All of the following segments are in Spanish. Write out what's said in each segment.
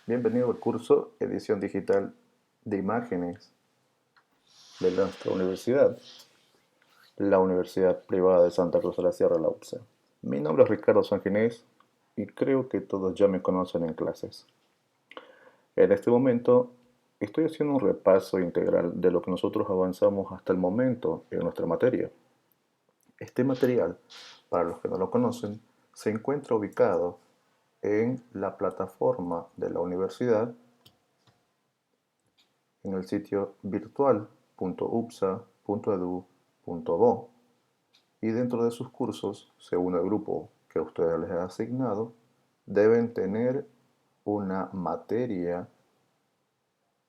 Bienvenido al curso Edición Digital de Imágenes de nuestra universidad, la Universidad Privada de Santa Cruz de la Sierra, la UPSA. Mi nombre es Ricardo Sanginés y creo que todos ya me conocen en clases. En este momento estoy haciendo un repaso integral de lo que nosotros avanzamos hasta el momento en nuestra materia. Este material, para los que no lo conocen, se encuentra ubicado en la plataforma de la universidad en el sitio virtual.upsa.edu.bo y dentro de sus cursos, según el grupo que a ustedes les ha asignado, deben tener una materia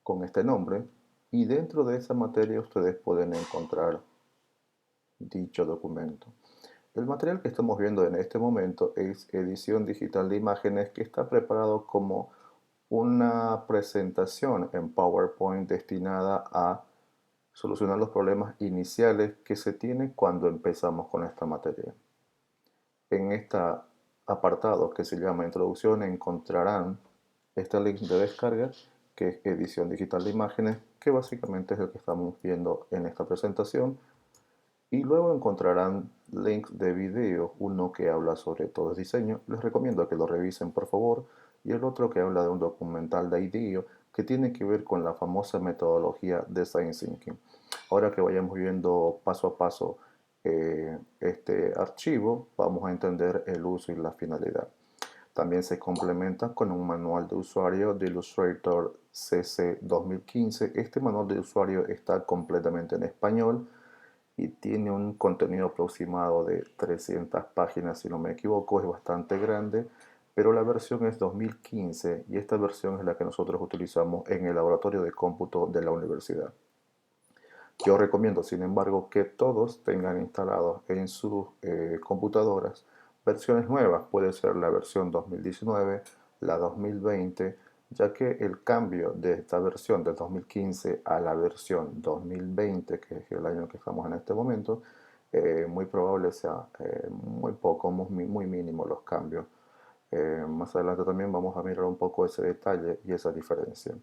con este nombre y dentro de esa materia ustedes pueden encontrar dicho documento. El material que estamos viendo en este momento es edición digital de imágenes que está preparado como una presentación en PowerPoint destinada a solucionar los problemas iniciales que se tienen cuando empezamos con esta materia. En este apartado que se llama Introducción encontrarán este link de descarga que es edición digital de imágenes, que básicamente es el que estamos viendo en esta presentación. Y luego encontrarán links de video, uno que habla sobre todo el diseño, les recomiendo que lo revisen por favor, y el otro que habla de un documental de IDEO que tiene que ver con la famosa metodología Design Thinking. Ahora que vayamos viendo paso a paso este archivo, vamos a entender el uso y la finalidad. También se complementa con un manual de usuario de Illustrator CC 2015. Este manual de usuario está completamente en español y tiene un contenido aproximado de 300 páginas, si no me equivoco, es bastante grande, pero la versión es 2015 y esta versión es la que nosotros utilizamos en el laboratorio de cómputo de la universidad. Yo recomiendo, sin embargo, que todos tengan instalados en sus computadoras versiones nuevas. Puede ser la versión 2019, la 2020, ya que el cambio de esta versión del 2015 a la versión 2020, que es el año que estamos en este momento, muy probable sea muy poco, muy mínimo los cambios. Más adelante también vamos a mirar un poco ese detalle y esa diferencia.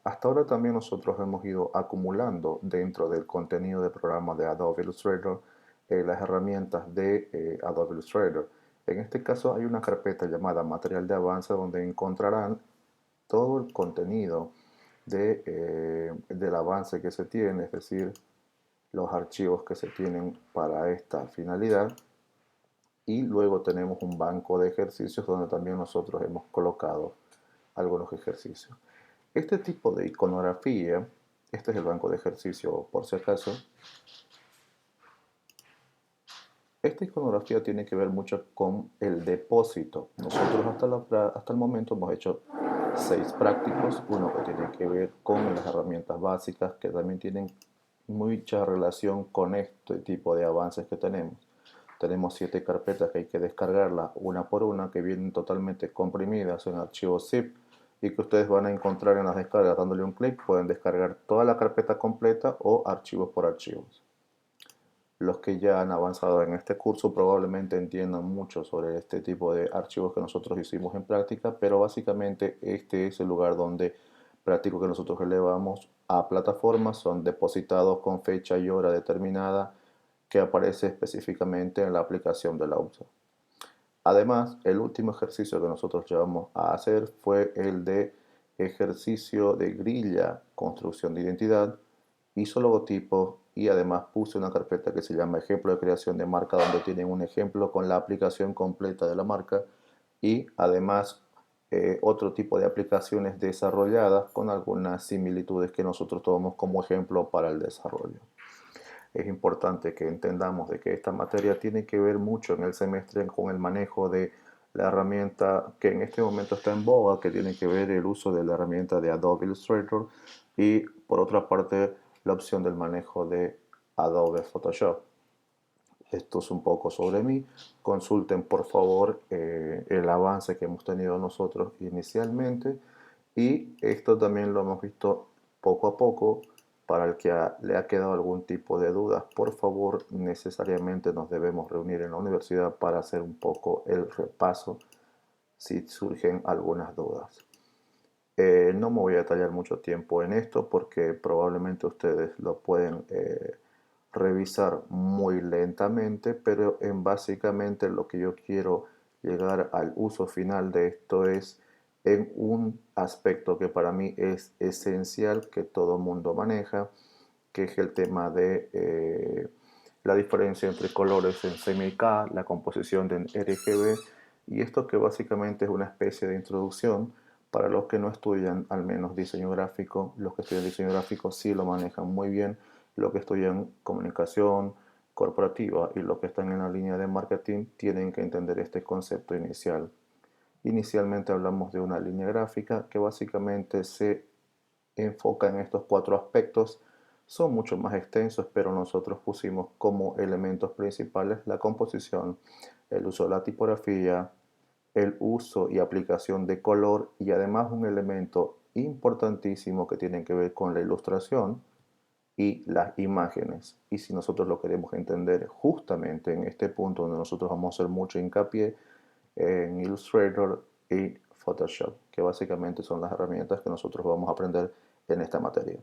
Hasta ahora también nosotros hemos ido acumulando dentro del contenido de programa de Adobe Illustrator las herramientas de Adobe Illustrator. En este caso hay una carpeta llamada Material de Avance donde encontrarán todo el contenido del avance que se tiene, es decir, los archivos que se tienen para esta finalidad. Y luego tenemos un banco de ejercicios donde también nosotros hemos colocado algunos ejercicios. Este tipo de iconografía, este es el banco de ejercicio por si acaso, esta iconografía tiene que ver mucho con el depósito. Nosotros hasta el momento hemos hecho 6 prácticos, uno que tiene que ver con las herramientas básicas que también tienen mucha relación con este tipo de avances que tenemos. Tenemos 7 carpetas que hay que descargarlas una por una, que vienen totalmente comprimidas en archivos zip y que ustedes van a encontrar en las descargas dándole un clic. Pueden descargar toda la carpeta completa o archivos por archivos. Los que ya han avanzado en este curso probablemente entiendan mucho sobre este tipo de archivos que nosotros hicimos en práctica, pero básicamente este es el lugar donde prácticos que nosotros elevamos a plataformas son depositados con fecha y hora determinada que aparece específicamente en la aplicación de la UPSA. Además, el último ejercicio que nosotros llevamos a hacer fue el de ejercicio de grilla, construcción de identidad, hizo logotipos y además puse una carpeta que se llama ejemplo de creación de marca donde tienen un ejemplo con la aplicación completa de la marca y además otro tipo de aplicaciones desarrolladas con algunas similitudes que nosotros tomamos como ejemplo para el desarrollo. Es importante que entendamos de que esta materia tiene que ver mucho en el semestre con el manejo de la herramienta que en este momento está en boga, que tiene que ver el uso de la herramienta de Adobe Illustrator y por otra parte la opción del manejo de Adobe Photoshop. Esto es un poco sobre mí. Consulten por favor el avance que hemos tenido nosotros inicialmente y esto también lo hemos visto poco a poco. Para el que le ha quedado algún tipo de dudas, por favor, necesariamente nos debemos reunir en la universidad para hacer un poco el repaso si surgen algunas dudas. No me voy a detallar mucho tiempo en esto porque probablemente ustedes lo pueden revisar muy lentamente, pero en básicamente lo que yo quiero llegar al uso final de esto es en un aspecto que para mí es esencial, que todo mundo maneja, que es el tema de la diferencia entre colores en CMYK, la composición de RGB, y esto que básicamente es una especie de introducción para los que no estudian al menos diseño gráfico. Los que estudian diseño gráfico sí lo manejan muy bien, los que estudian comunicación corporativa y los que están en la línea de marketing tienen que entender este concepto inicial. Inicialmente hablamos de una línea gráfica que básicamente se enfoca en estos cuatro aspectos. Son mucho más extensos, pero nosotros pusimos como elementos principales la composición, el uso de la tipografía, el uso y aplicación de color y además un elemento importantísimo que tiene que ver con la ilustración y las imágenes. Y si nosotros lo queremos entender justamente en este punto donde nosotros vamos a hacer mucho hincapié en Illustrator y Photoshop, que básicamente son las herramientas que nosotros vamos a aprender en esta materia.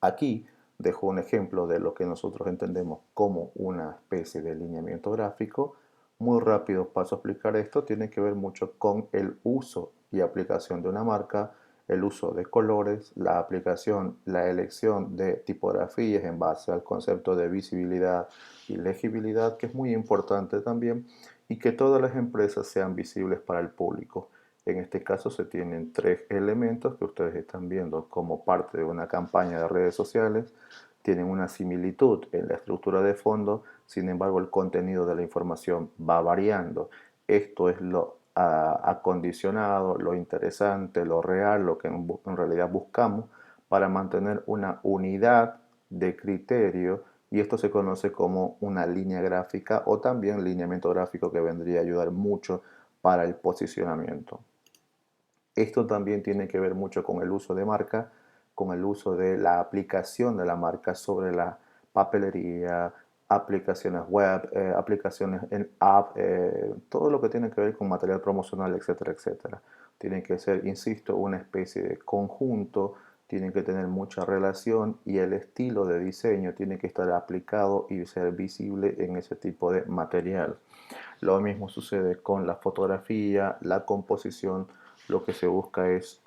Aquí dejo un ejemplo de lo que nosotros entendemos como una especie de lineamiento gráfico. Muy rápido paso a explicar esto. Tiene que ver mucho con el uso y aplicación de una marca, el uso de colores, la aplicación, la elección de tipografías en base al concepto de visibilidad y legibilidad, que es muy importante también, y que todas las empresas sean visibles para el público. En este caso se tienen tres elementos que ustedes están viendo como parte de una campaña de redes sociales. Tienen una similitud en la estructura de fondo, sin embargo el contenido de la información va variando. Esto es lo acondicionado, lo interesante, lo real, lo que en realidad buscamos para mantener una unidad de criterio, y esto se conoce como una línea gráfica o también lineamiento gráfico, que vendría a ayudar mucho para el posicionamiento. Esto también tiene que ver mucho con el uso de marca, con el uso de la aplicación de la marca sobre la papelería, aplicaciones web, aplicaciones en app, todo lo que tiene que ver con material promocional, etcétera, etcétera. Tiene que ser, insisto, una especie de conjunto, tiene que tener mucha relación y el estilo de diseño tiene que estar aplicado y ser visible en ese tipo de material. Lo mismo sucede con la fotografía, la composición. Lo que se busca es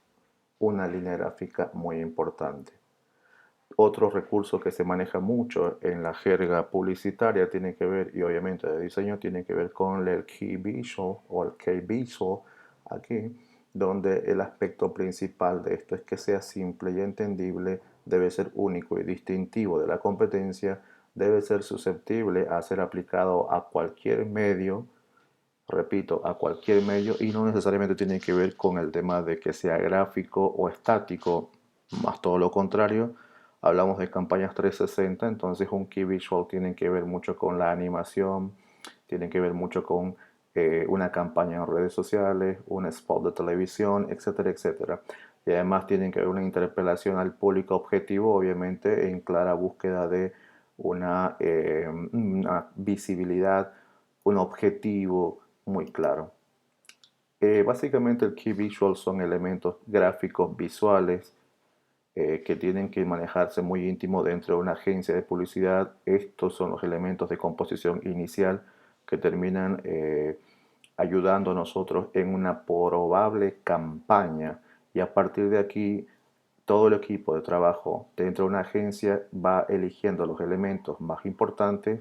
una línea gráfica muy importante. Otro recurso que se maneja mucho en la jerga publicitaria tiene que ver, y obviamente de diseño, tiene que ver con el key visual o el key visual aquí, donde el aspecto principal de esto es que sea simple y entendible, debe ser único y distintivo de la competencia, debe ser susceptible a ser aplicado a cualquier medio, repito, a cualquier medio, y no necesariamente tiene que ver con el tema de que sea gráfico o estático, más todo lo contrario. Hablamos de campañas 360, entonces un key visual tiene que ver mucho con la animación, tiene que ver mucho con una campaña en redes sociales, un spot de televisión, etcétera, etcétera. Y además tienen que ver una interpelación al público objetivo, obviamente en clara búsqueda de una visibilidad, un objetivo muy claro. Básicamente el Key Visual son elementos gráficos visuales que tienen que manejarse muy íntimo dentro de una agencia de publicidad. Estos son los elementos de composición inicial que terminan ayudando a nosotros en una probable campaña, y a partir de aquí todo el equipo de trabajo dentro de una agencia va eligiendo los elementos más importantes,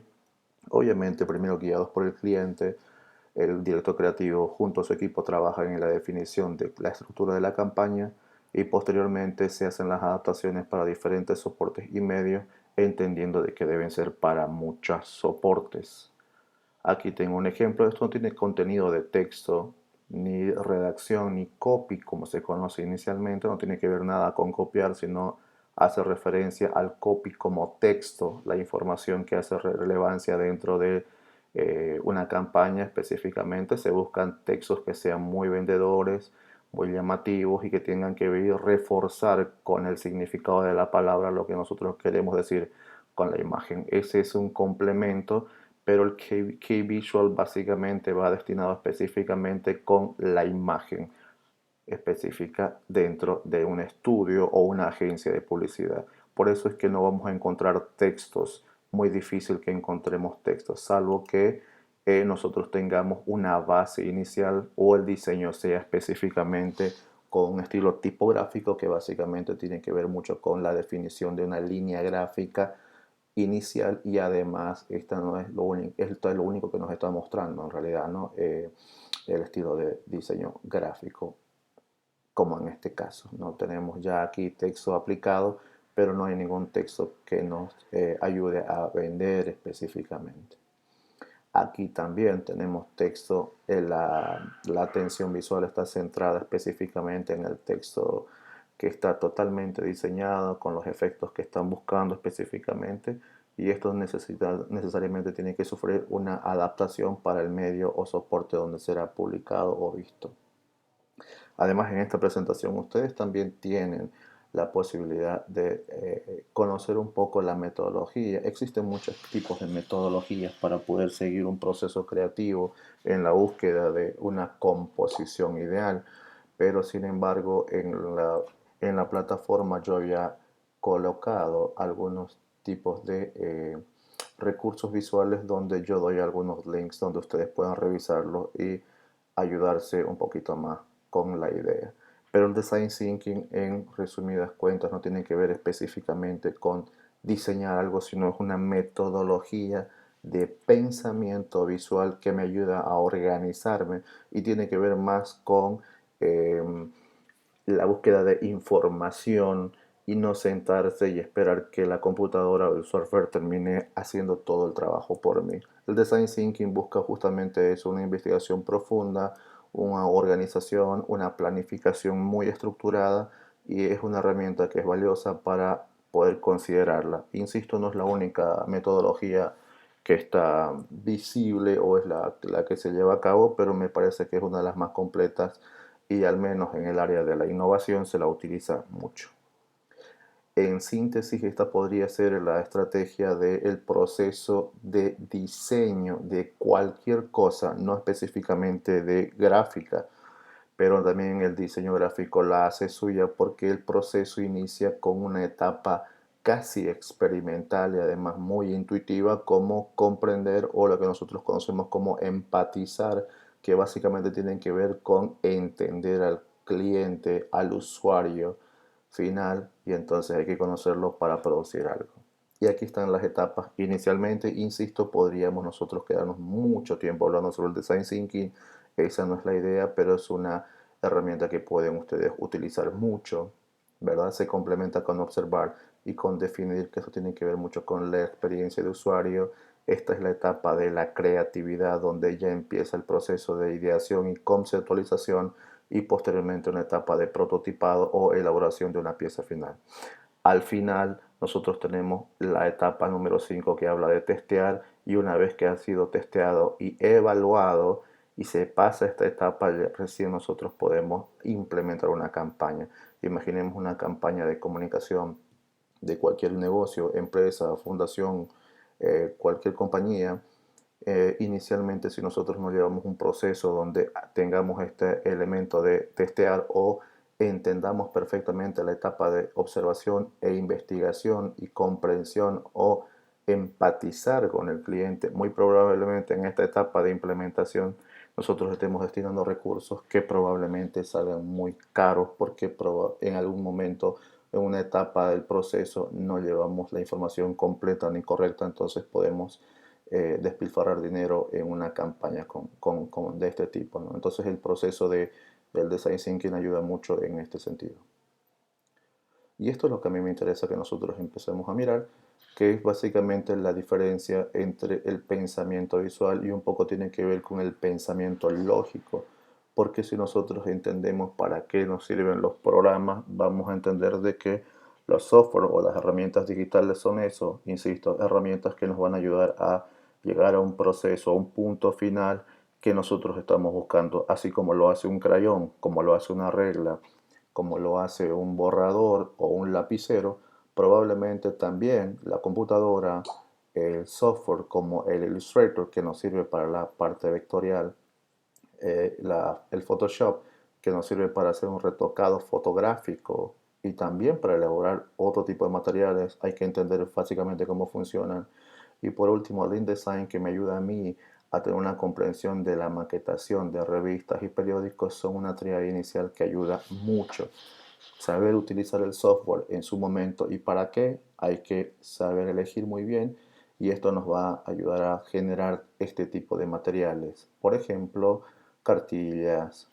obviamente primero guiados por el cliente. El director creativo junto a su equipo trabajan en la definición de la estructura de la campaña y posteriormente se hacen las adaptaciones para diferentes soportes y medios, entendiendo de que deben ser para muchos soportes. Aquí tengo un ejemplo. Esto no tiene contenido de texto, ni redacción, ni copy, como se conoce inicialmente. No tiene que ver nada con copiar, sino hace referencia al copy como texto, la información que hace relevancia dentro de una campaña específicamente. Se buscan textos que sean muy vendedores, muy llamativos y que tengan que ver reforzar con el significado de la palabra lo que nosotros queremos decir con la imagen. Ese es un complemento, pero el key visual básicamente va destinado específicamente con la imagen. específica dentro de un estudio o una agencia de publicidad. Por eso es que no vamos a encontrar textos, muy difícil que encontremos textos, salvo que nosotros tengamos una base inicial o el diseño sea específicamente con un estilo tipográfico que básicamente tiene que ver mucho con la definición de una línea gráfica inicial y además esta no es lo único, esto es lo único que nos está mostrando en realidad, ¿no? El estilo de diseño gráfico, como en este caso. No tenemos ya aquí texto aplicado, pero no hay ningún texto que nos ayude a vender específicamente. Aquí también tenemos texto, la atención visual está centrada específicamente en el texto que está totalmente diseñado con los efectos que están buscando específicamente y esto necesariamente tiene que sufrir una adaptación para el medio o soporte donde será publicado o visto. Además, en esta presentación ustedes también tienen la posibilidad de conocer un poco la metodología. Existen muchos tipos de metodologías para poder seguir un proceso creativo en la búsqueda de una composición ideal, pero sin embargo en la plataforma yo había colocado algunos tipos de recursos visuales donde yo doy algunos links donde ustedes puedan revisarlo y ayudarse un poquito más con la idea. Pero el design thinking, en resumidas cuentas, no tiene que ver específicamente con diseñar algo, sino es una metodología de pensamiento visual que me ayuda a organizarme y tiene que ver más con eh, la búsqueda de información y no sentarse y esperar que la computadora o el software termine haciendo todo el trabajo por mí. El design thinking busca justamente eso, una investigación profunda, una organización, una planificación muy estructurada y es una herramienta que es valiosa para poder considerarla. Insisto, no es la única metodología que está visible o es la que se lleva a cabo, pero me parece que es una de las más completas y al menos en el área de la innovación se la utiliza mucho. En síntesis, esta podría ser la estrategia del proceso de diseño de cualquier cosa, no específicamente de gráfica, pero también el diseño gráfico la hace suya porque el proceso inicia con una etapa casi experimental y además muy intuitiva como comprender o lo que nosotros conocemos como empatizar, que básicamente tienen que ver con entender al cliente, al usuario final y entonces hay que conocerlo para producir algo. Y aquí están las etapas. Inicialmente, insisto, podríamos nosotros quedarnos mucho tiempo hablando sobre el design thinking. Esa no es la idea, pero es una herramienta que pueden ustedes utilizar mucho, ¿verdad? Se complementa con observar y con definir, que eso tiene que ver mucho con la experiencia de usuario. Esta es la etapa de la creatividad, donde ya empieza el proceso de ideación y conceptualización y posteriormente una etapa de prototipado o elaboración de una pieza final. Al final nosotros tenemos la etapa número 5 que habla de testear y una vez que ha sido testeado y evaluado y se pasa esta etapa, recién nosotros podemos implementar una campaña. Imaginemos una campaña de comunicación de cualquier negocio, empresa, fundación, cualquier compañía. Inicialmente, si nosotros no llevamos un proceso donde tengamos este elemento de testear o entendamos perfectamente la etapa de observación e investigación y comprensión o empatizar con el cliente, muy probablemente en esta etapa de implementación nosotros estemos destinando recursos que probablemente salgan muy caros porque en algún momento en una etapa del proceso no llevamos la información completa ni correcta, entonces podemos despilfarrar dinero en una campaña de este tipo, ¿no? Entonces el proceso del design thinking ayuda mucho en este sentido. Y esto es lo que a mí me interesa que nosotros empecemos a mirar, que es básicamente la diferencia entre el pensamiento visual y un poco tiene que ver con el pensamiento lógico, porque si nosotros entendemos para qué nos sirven los programas, vamos a entender de que los software o las herramientas digitales son eso, insisto, herramientas que nos van a ayudar a llegar a un proceso, a un punto final que nosotros estamos buscando, así como lo hace un crayón, como lo hace una regla, como lo hace un borrador o un lapicero, probablemente también la computadora, el software como el Illustrator que nos sirve para la parte vectorial, el Photoshop que nos sirve para hacer un retocado fotográfico y también para elaborar otro tipo de materiales. Hay que entender básicamente cómo funcionan. Y por último, el InDesign, que me ayuda a mí a tener una comprensión de la maquetación de revistas y periódicos, son una tríada inicial que ayuda mucho. Saber utilizar el software en su momento y para qué hay que saber elegir muy bien, y esto nos va a ayudar a generar este tipo de materiales. Por ejemplo, cartillas,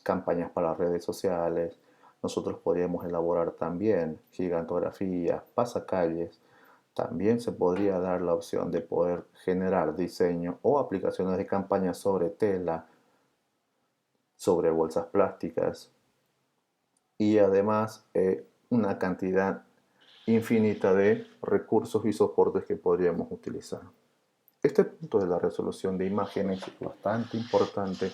campañas para redes sociales. Nosotros podríamos elaborar también gigantografías, pasacalles. También se podría dar la opción de poder generar diseño o aplicaciones de campañas sobre tela, sobre bolsas plásticas y además una cantidad infinita de recursos y soportes que podríamos utilizar. Este punto de la resolución de imágenes es bastante importante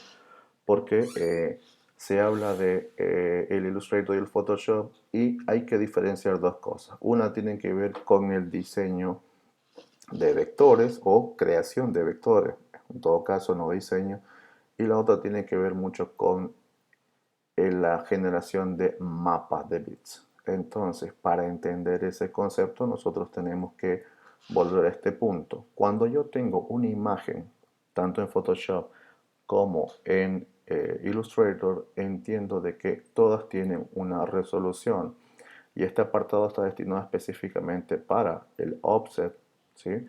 porque se habla de el Illustrator y el Photoshop, y hay que diferenciar dos cosas. Una tiene que ver con el diseño de vectores o creación de vectores, en todo caso no diseño, y la otra tiene que ver mucho con la generación de mapas de bits. Entonces, para entender ese concepto, nosotros tenemos que volver a este punto. Cuando yo tengo una imagen, tanto en Photoshop como en Illustrator, entiendo de que todas tienen una resolución, y este apartado está destinado específicamente para el offset, ¿sí?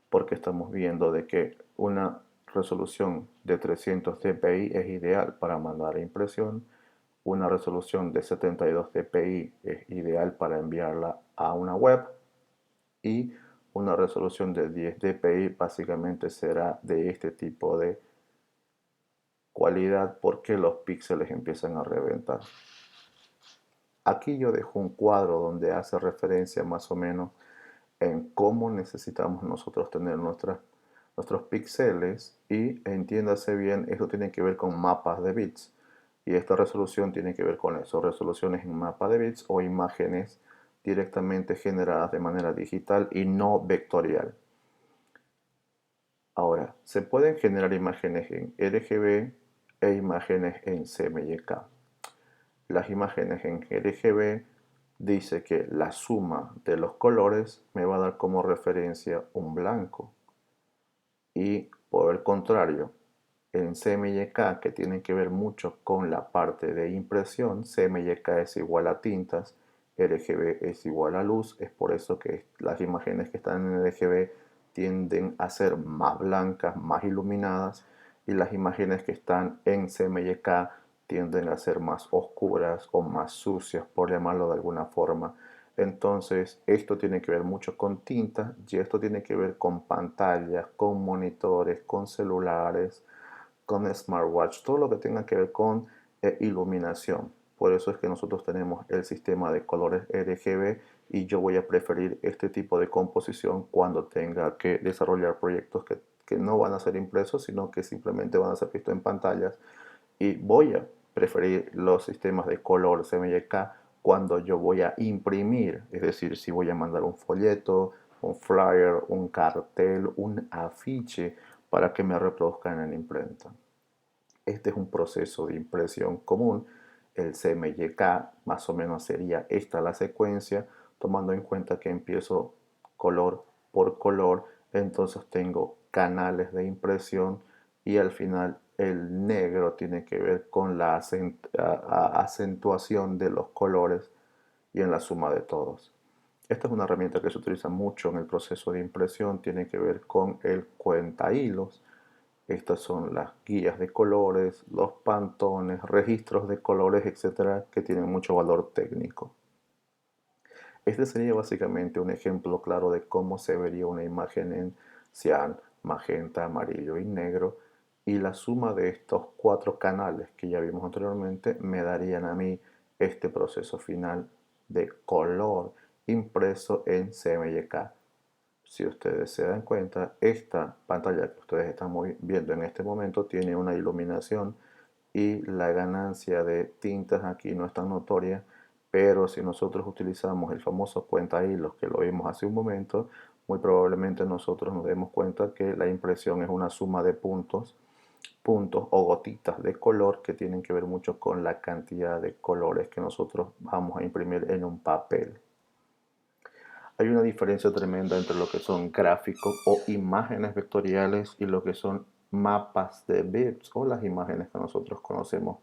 Porque estamos viendo de que una resolución de 300 dpi es ideal para mandar a impresión, una resolución de 72 dpi es ideal para enviarla a una web, y una resolución de 10 dpi básicamente será de este tipo de cualidad porque los píxeles empiezan a reventar. Aquí yo dejo un cuadro donde hace referencia más o menos en cómo necesitamos nosotros tener nuestros píxeles, y entiéndase bien, esto tiene que ver con mapas de bits, y esta resolución tiene que ver con eso, resoluciones en mapa de bits o imágenes directamente generadas de manera digital y no vectorial. Ahora, se pueden generar imágenes en RGB e imágenes en CMYK. Las imágenes en RGB dice que la suma de los colores me va a dar como referencia un blanco, y por el contrario, en CMYK, que tienen que ver mucho con la parte de impresión, CMYK es igual a tintas, RGB es igual a luz. Es por eso que las imágenes que están en RGB tienden a ser más blancas, más iluminadas, y las imágenes que están en CMYK tienden a ser más oscuras o más sucias, por llamarlo de alguna forma. Entonces, esto tiene que ver mucho con tinta, y esto tiene que ver con pantallas, con monitores, con celulares, con smartwatch, todo lo que tenga que ver con iluminación. Por eso es que nosotros tenemos el sistema de colores RGB, y yo voy a preferir este tipo de composición cuando tenga que desarrollar proyectos que no van a ser impresos, sino que simplemente van a ser vistos en pantallas, y voy a preferir los sistemas de color CMYK cuando yo voy a imprimir, es decir, si voy a mandar un folleto, un flyer, un cartel, un afiche para que me reproduzcan en la imprenta. Este es un proceso de impresión común. El CMYK más o menos sería esta la secuencia, tomando en cuenta que empiezo color por color, entonces tengo canales de impresión, y al final el negro tiene que ver con la acentuación de los colores y en la suma de todos. Esta es una herramienta que se utiliza mucho en el proceso de impresión, tiene que ver con el cuenta hilos. Estas son las guías de colores, los pantones, registros de colores, etcétera, que tienen mucho valor técnico. Este sería básicamente un ejemplo claro de cómo se vería una imagen en cian, magenta, amarillo y negro, y la suma de estos cuatro canales que ya vimos anteriormente me darían a mí este proceso final de color impreso en CMYK. Si ustedes se dan cuenta, esta pantalla que ustedes están viendo en este momento tiene una iluminación, y la ganancia de tintas aquí no es tan notoria, pero si nosotros utilizamos el famoso cuenta hilos que lo vimos hace un momento, muy probablemente nosotros nos demos cuenta que la impresión es una suma de puntos, puntos o gotitas de color que tienen que ver mucho con la cantidad de colores que nosotros vamos a imprimir en un papel. Hay una diferencia tremenda entre lo que son gráficos o imágenes vectoriales y lo que son mapas de bits o las imágenes que nosotros conocemos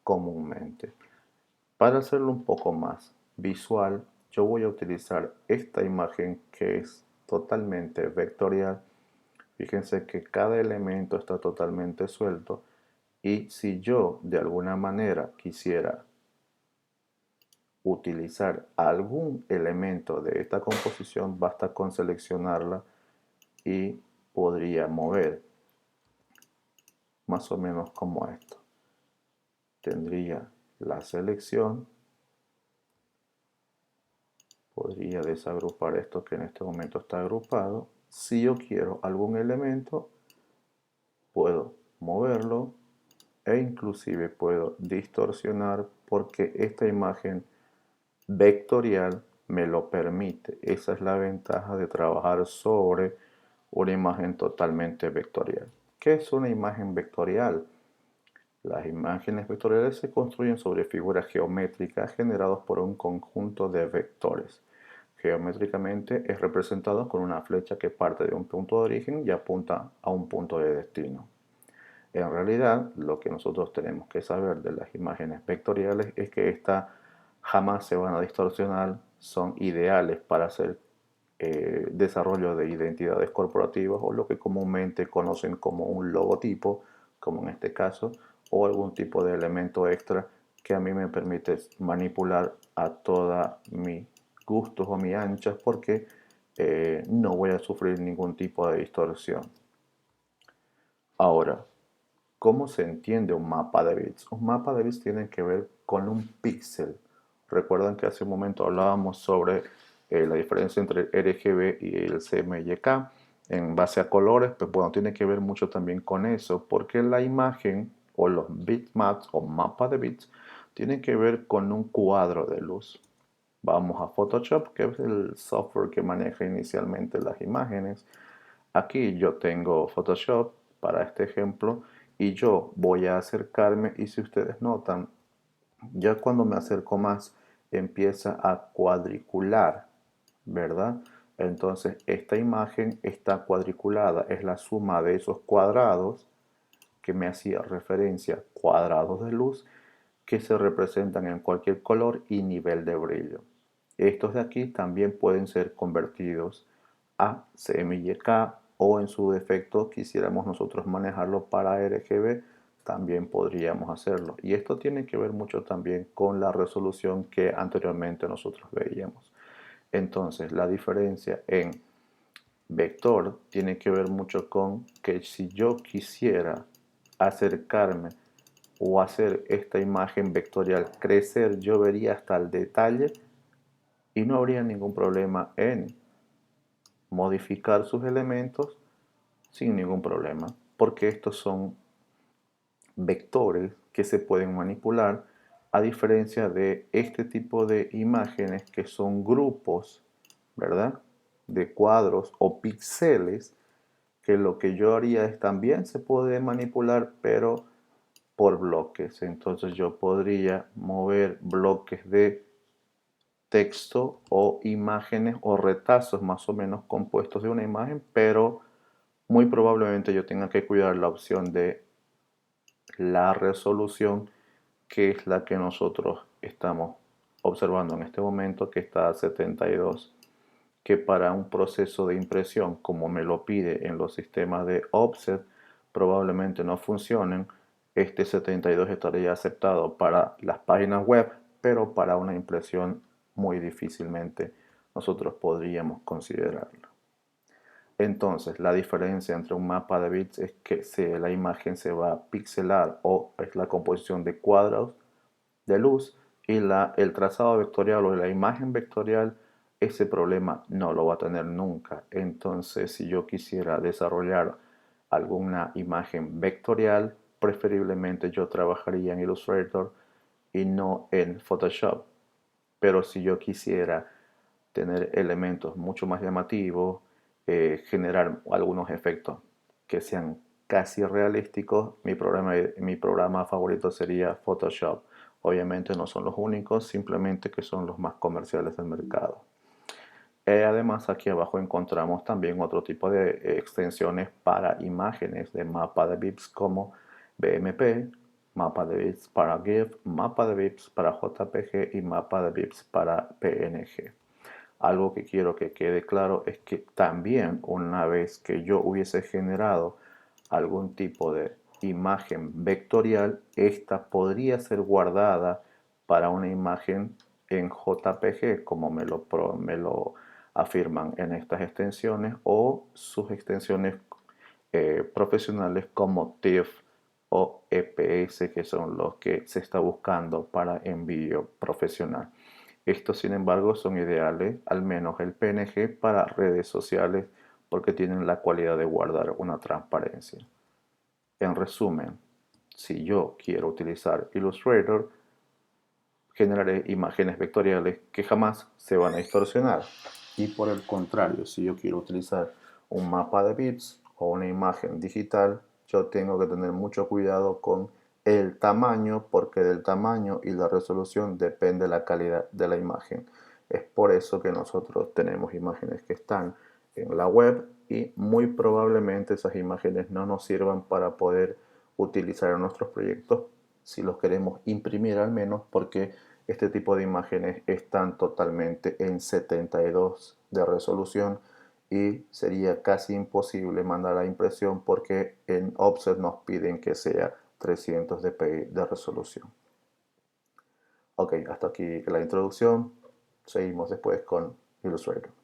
comúnmente. Para hacerlo un poco más visual, yo voy a utilizar esta imagen que es totalmente vectorial. Fíjense que cada elemento está totalmente suelto y si yo de alguna manera quisiera utilizar algún elemento de esta composición, basta con seleccionarla y podría mover más o menos como esto. Tendría la selección, podría desagrupar esto que en este momento está agrupado. Si yo quiero algún elemento, puedo moverlo e inclusive puedo distorsionar porque esta imagen vectorial me lo permite. Esa es la ventaja de trabajar sobre una imagen totalmente vectorial. ¿Qué es una imagen vectorial? Las imágenes vectoriales se construyen sobre figuras geométricas generadas por un conjunto de vectores. Geométricamente es representado con una flecha que parte de un punto de origen y apunta a un punto de destino. En realidad, lo que nosotros tenemos que saber de las imágenes vectoriales es que estas jamás se van a distorsionar, son ideales para hacer desarrollo de identidades corporativas o lo que comúnmente conocen como un logotipo, como en este caso, o algún tipo de elemento extra que a mí me permite manipular a toda mis gustos o mis anchas porque no voy a sufrir ningún tipo de distorsión. Ahora, ¿cómo se entiende un mapa de bits? Un mapa de bits tiene que ver con un píxel. Recuerdan que hace un momento hablábamos sobre la diferencia entre el RGB y el CMYK en base a colores, pues bueno, tiene que ver mucho también con eso, porque la imagen o los bitmaps o mapa de bits tienen que ver con un cuadro de luz. Vamos a Photoshop, que es el software que maneja inicialmente las imágenes. Aquí yo tengo Photoshop para este ejemplo y yo voy a acercarme y si ustedes notan, ya cuando me acerco más empieza a cuadricular, ¿verdad? Entonces esta imagen está cuadriculada, es la suma de esos cuadrados que me hacía referencia, cuadrados de luz que se representan en cualquier color y nivel de brillo. Estos de aquí también pueden ser convertidos a CMYK o en su defecto quisiéramos nosotros manejarlo para RGB, también podríamos hacerlo. Y esto tiene que ver mucho también con la resolución que anteriormente nosotros veíamos. Entonces, la diferencia en vector tiene que ver mucho con que si yo quisiera acercarme o hacer esta imagen vectorial crecer, yo vería hasta el detalle y no habría ningún problema en modificar sus elementos sin ningún problema, porque estos son vectores que se pueden manipular a diferencia de este tipo de imágenes que son grupos, ¿verdad? De cuadros o píxeles que lo que yo haría es también se puede manipular, pero por bloques. Entonces yo podría mover bloques de texto o imágenes o retazos más o menos compuestos de una imagen, pero muy probablemente yo tenga que cuidar la opción de la resolución, que es la que nosotros estamos observando en este momento, que está a 72, que para un proceso de impresión, como me lo pide en los sistemas de offset, probablemente no funcionen. Este 72 estaría aceptado para las páginas web, pero para una impresión muy difícilmente nosotros podríamos considerarlo. Entonces, la diferencia entre un mapa de bits es que la imagen se va a pixelar o es la composición de cuadros de luz y el trazado vectorial o la imagen vectorial, ese problema no lo va a tener nunca. Entonces, si yo quisiera desarrollar alguna imagen vectorial, preferiblemente yo trabajaría en Illustrator y no en Photoshop. Pero si yo quisiera tener elementos mucho más llamativos, generar algunos efectos que sean casi realísticos, mi programa favorito sería Photoshop. Obviamente no son los únicos, simplemente que son los más comerciales del mercado. Además, aquí abajo encontramos también otro tipo de extensiones para imágenes de mapa de bits como BMP, mapa de bits para GIF, mapa de bits para JPG y mapa de bits para PNG. Algo que quiero que quede claro es que también una vez que yo hubiese generado algún tipo de imagen vectorial, esta podría ser guardada para una imagen en JPG, como me lo afirman en estas extensiones, o sus extensiones profesionales como TIFF o EPS, que son los que se está buscando para envío profesional. Estos, sin embargo, son ideales, al menos el PNG, para redes sociales porque tienen la cualidad de guardar una transparencia. En resumen, si yo quiero utilizar Illustrator, generaré imágenes vectoriales que jamás se van a distorsionar. Y por el contrario, si yo quiero utilizar un mapa de bits o una imagen digital, yo tengo que tener mucho cuidado con el tamaño, porque del tamaño y la resolución depende la calidad de la imagen. Es por eso que nosotros tenemos imágenes que están en la web y muy probablemente esas imágenes no nos sirvan para poder utilizar en nuestros proyectos si los queremos imprimir al menos, porque este tipo de imágenes están totalmente en 72 de resolución y sería casi imposible mandar a impresión porque en offset nos piden que sea 300 dpi de resolución. Ok, hasta aquí la introducción. Seguimos después con Illustrator.